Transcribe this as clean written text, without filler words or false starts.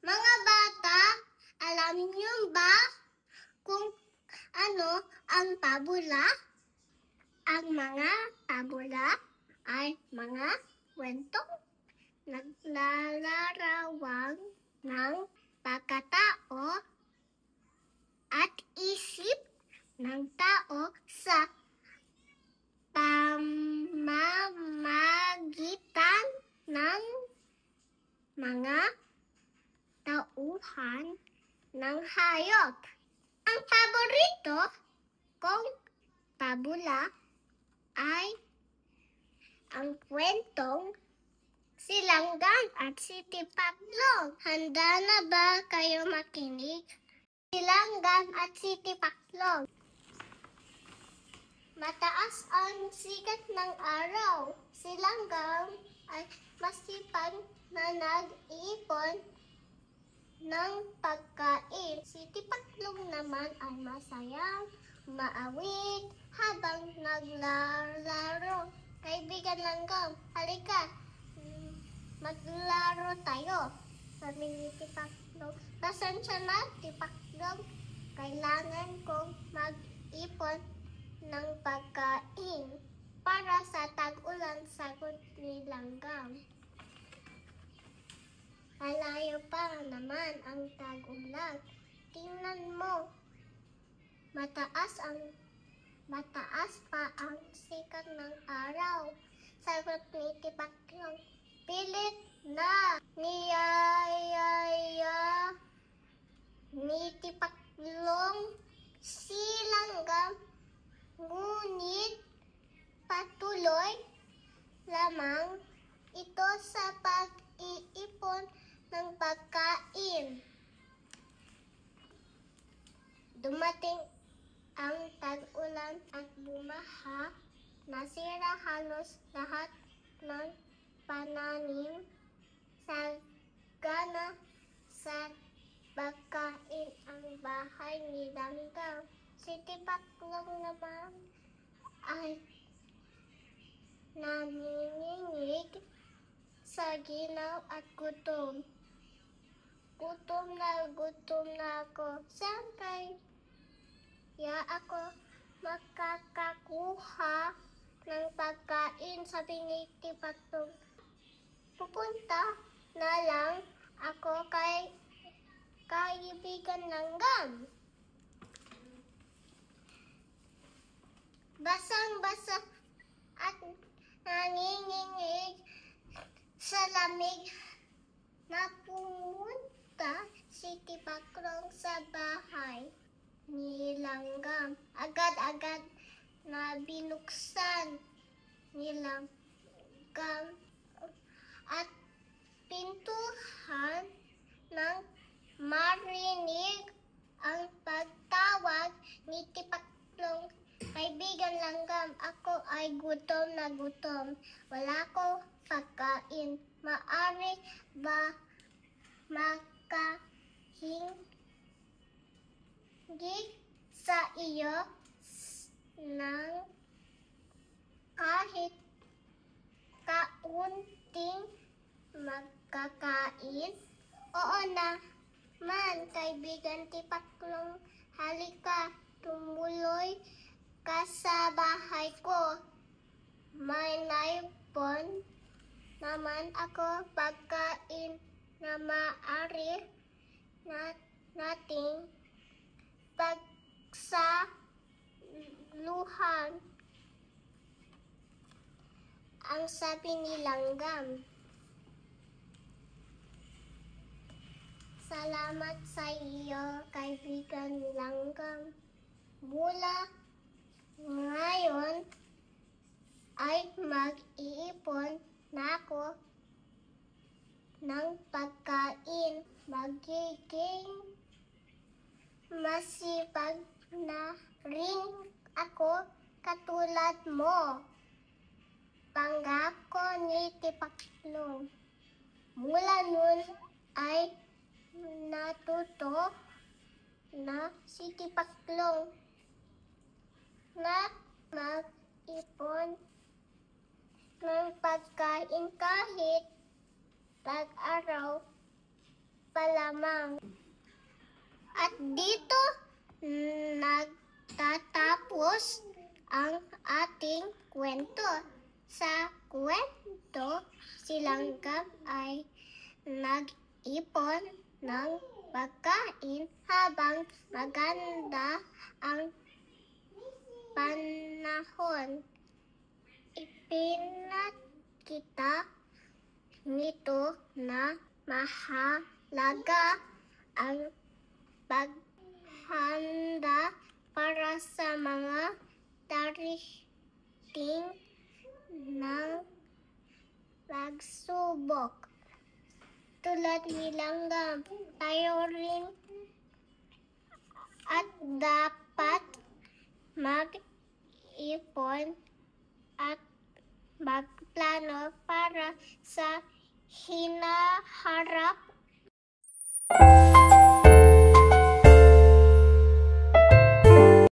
Mga bata, alam niyo ba kung ano ang pabula? Ang mga pabula ay mga kwentong naglalarawan ng pagkatao at isip ng tao sa pamamagitan ng mga tauhan ng hayop. Ang paborito kong pabula ay ang kwentong Silanggang at Sitipaklong. Handa na ba kayo makinig? Silanggang at Sitipaklong. Mataas ang sikat ng araw. Silanggang ay masipag na nag-iipon ng pagkain. Sitipaklong naman ay masayang maawit habang naglalaro. Kaibigan Langgam, halika, maglaro tayo. Sabi ni Tipaklong, pasensya na, Tipaklong. Kailangan kong mag-ipon ng pagkain para sa tag-ulan, sagot ni Langgam. Malayo pa naman ang tag-ulan. Tingnan mo, mataas pa ang sikat ng araw, sagot ni Tipaklong. Pilit na niyayaya ni Tipaklong si Langgam, ngunit patuloy lamang ito sa pag-iipon ng pagkain. Dumating ang tag-ulan at bumaha, nasira halos lahat ng pananim, sagana sa pagkain ang bahay ni Langgam. Si Tipaklong naman ay nanginginig sa ginaw at gutom. Gutom na ako. Saan kaya ako makakakuha ng pagkain? Sabi ni Tipaklong. Pupunta na lang ako kay Kaibigan Langgam. Basang-basa at nanginginig sa lamig na pumunta si Tipaklong sa bahay ni Langgam. Agad-agad na binuksan ni Langgam at pintuhan nang marinig ang pagtawag ni Tipaklong. Kaibigan Langgam, ako ay gutom na gutom. Wala ko pagkain. Maaari ba makahingi sa iyo ng kahit kaunting magkakain? Oo naman, Kaibigan Tipaklong. Halika, tumuloy ka sa bahay ko. May naipon naman ako pagkain na maaari nating pagsaluhan, ang sabi ni Langgam. Salamat sa iyo, Kaibigan Langgam. Mula ngayon ay mag-iipon na ako ng pagkain. Magiging masipag na rin ako katulad mo. Pangako ni Tipaklong. Mula nun ay natuto na si Tipaklong na mag-ipon ng pagkain kahit tag-araw pa lamang. At dito nagtatapos ang ating kwento. Sa kwento, si Langgam ay nag-ipon ng pagkain habang maganda ang panahon. Ipinakita nito na mahalaga ang paghanda para sa mga darating ng pagsubok. Tulad ni Langgam, tayo rin at dapat mag-ipon at magplano para sa hinaharap